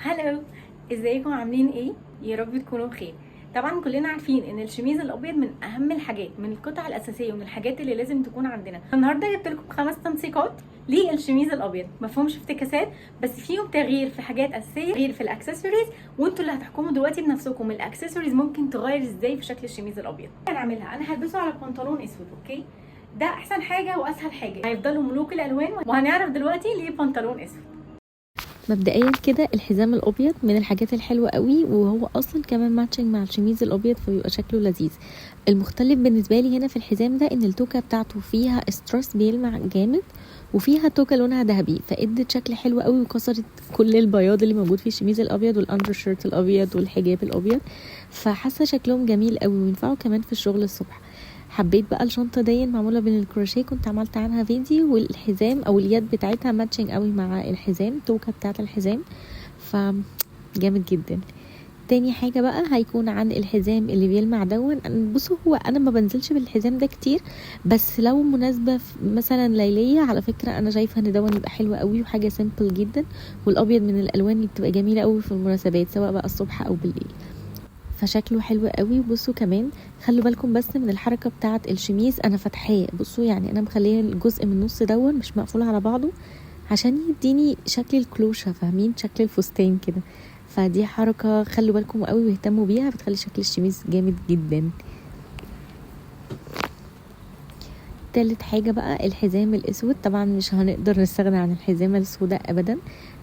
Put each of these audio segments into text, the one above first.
هلو، ازيكم عاملين ايه؟ يا رب تكونوا بخير. طبعا كلنا عارفين ان الشميز الابيض من اهم الحاجات، من القطع الاساسيه ومن الحاجات اللي لازم تكون عندنا. النهارده جبت لكم 5 تنسيقات للشميز الابيض، مفهومش افتكاسات، بس فيهم تغيير في حاجات اساسيه، تغيير في الاكسسوارز، وانتوا اللي هتحكموا دلوقتي بنفسكم الاكسسوارز ممكن تغير ازاي في شكل الشميز الابيض. هنعملها، انا هلبسه على بنطلون اسود، اوكي؟ ده احسن حاجه واسهل حاجه، هيفضلوا ملوك الالوان، وهنعرف دلوقتي ليه بنطلون اسود. مبدئيا كده الحزام الابيض من الحاجات الحلوه قوي، وهو اصلا كمان ماتشنج مع الشميز الابيض فبيبقى شكله لذيذ. المختلف بالنسبه لي هنا في الحزام ده ان التوكه بتاعته فيها استراس بيلمع جامد، وفيها توكه لونها ذهبي، فادت شكل حلو قوي وكسرت كل البياض اللي موجود في الشميز الابيض والاندر شيرت الابيض والحجاب الابيض، فحاسه شكلهم جميل قوي وينفعوا كمان في الشغل الصبح. حبيت بقى الشنطه دي معموله بالكروشيه، كنت عملت عنها فيديو، والحزام او اليد بتاعتها ماتشنج قوي مع الحزام، التوكه بتاعت الحزام، فجامد جدا. تاني حاجة بقى هيكون عن الحزام اللي بيلمع دون. بصوا، هو انا ما بنزلش بالحزام ده كتير، بس لو مناسبة مثلا ليلية على فكرة انا شايفة ان دون يبقى حلو قوي وحاجة سيمبل جدا، والابيض من الالوان اللي بتبقى جميلة قوي في المناسبات سواء بقى الصبح او بالليل، فشكله حلو قوي. بصوا كمان خلوا بالكم بس من الحركه بتاعه الشميز، انا فتحاه، بصوا يعني انا مخليه الجزء من النص دون مش مقفول على بعضه عشان يديني شكل الكلوشه، فاهمين؟ شكل الفستان كده. فدي حركه خلوا بالكم قوي واهتموا بيها، بتخلي شكل الشميز جامد جدا. تالت حاجة بقى الحزام الاسود، طبعا مش هنقدر نستغنى عن الحزامة السوداء ابدا،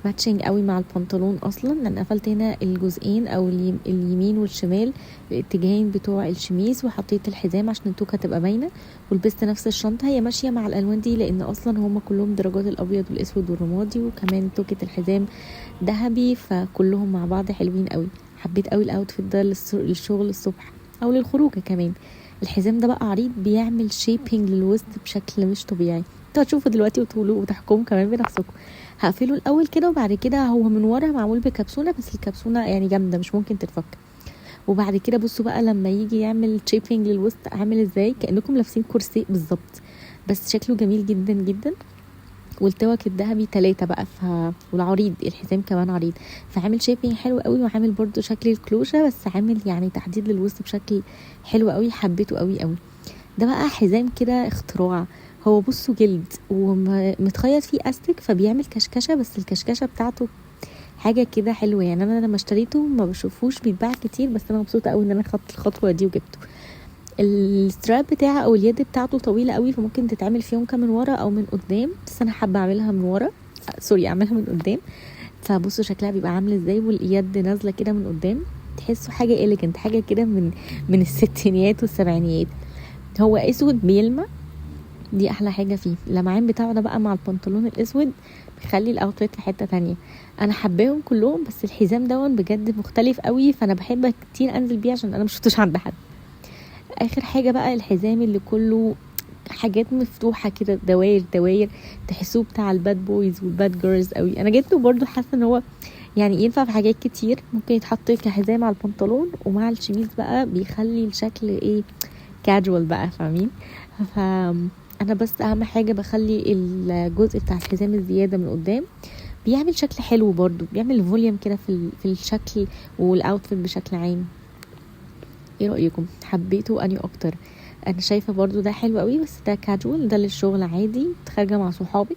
ماتشنج قوي مع البنطلون اصلا، لان قفلت هنا الجزئين او اليمين والشمال الاتجاهين بتوع الشميز، وحطيت الحزام عشان التوكه تبقى باينه، ولبست نفس الشنطه هي ماشيه مع الالوان دي لان اصلا هما كلهم درجات الابيض والاسود والرمادي، وكمان توكه الحزام ذهبي، فكلهم مع بعض حلوين قوي. حبيت قوي الاوتفيت ده للشغل الصبح او للخروجه كمان. الحزام ده بقى عريض، بيعمل شيبينج للوسط بشكل مش طبيعي، انتوا هتشوفوا دلوقتي وتقولوا وتحكموا كمان بنفسكم. هقفله الاول كده، وبعد كده هو من ورا معمول بكبسونه، بس الكبسونه يعني جامده مش ممكن تتفك. وبعد كده بصوا بقى لما يجي يعمل شيبينج للوسط عامل ازاي، كانكم لابسين كرسي بالظبط، بس شكله جميل جدا جدا. والتوك الذهبي 3 بقى، والعريض الحزام كمان عريض، فعامل شيبينج حلو قوي، وعامل برضو شكل الكلوشه، بس عامل يعني تحديد للوسط بشكل حلو قوي، حبيته قوي قوي. ده بقى حزام كده اختراع، هو بصوا جلد ومتخيط فيه استك، فبيعمل كشكشه، بس الكشكشه بتاعته حاجه كده حلوه. يعني انا لما اشتريته ما بشوفوش بيتباع كتير، بس انا مبسوطه قوي ان انا خدت الخطوه دي وجبته. الستراب بتاعه او اليد بتاعته طويله قوي، فممكن تتعمل فيونكه من ورا او من قدام، بس انا حابه اعملها من ورا، سوري اعملها من قدام. فبصوا شكلها بيبقى عامل ازاي، واليد نازله كده من قدام، تحسوا حاجه إليجنت، حاجه كده من الستينيات والسبعينيات. هو اسود بيلمع، دي احلى حاجه فيه. اللمعان بتاعه ده بقى مع البنطلون الاسود بيخلي الاوتفيت في حته تانية. انا حباهم كلهم، بس الحزام دون بجد مختلف قوي، فانا بحب كتير انزل بيه عشان انا مشفتوش عند حد. اخر حاجه بقى الحزام اللي كله حاجات مفتوحه كده، دواير دواير، تحسوه بتاع الباد بويز والباد جيرلز قوي. انا جبته برضو حاسه ان هو يعني ينفع في حاجات كتير، ممكن يتحط كحزام على البنطلون ومع الشميز بقى بيخلي الشكل ايه، كاجوال بقى، فاهمين؟ فانا بس اهم حاجه بخلي الجزء بتاع الحزام الزياده من قدام، بيعمل شكل حلو برضو، بيعمل فوليوم كده في الشكل والاوتفيت بشكل عام. ايه رايكم؟ حبيتوا اني اكتر؟ انا شايفه برضو ده حلو قوي، بس ده كاجوال، ده للشغل عادي، خارجه مع صحابك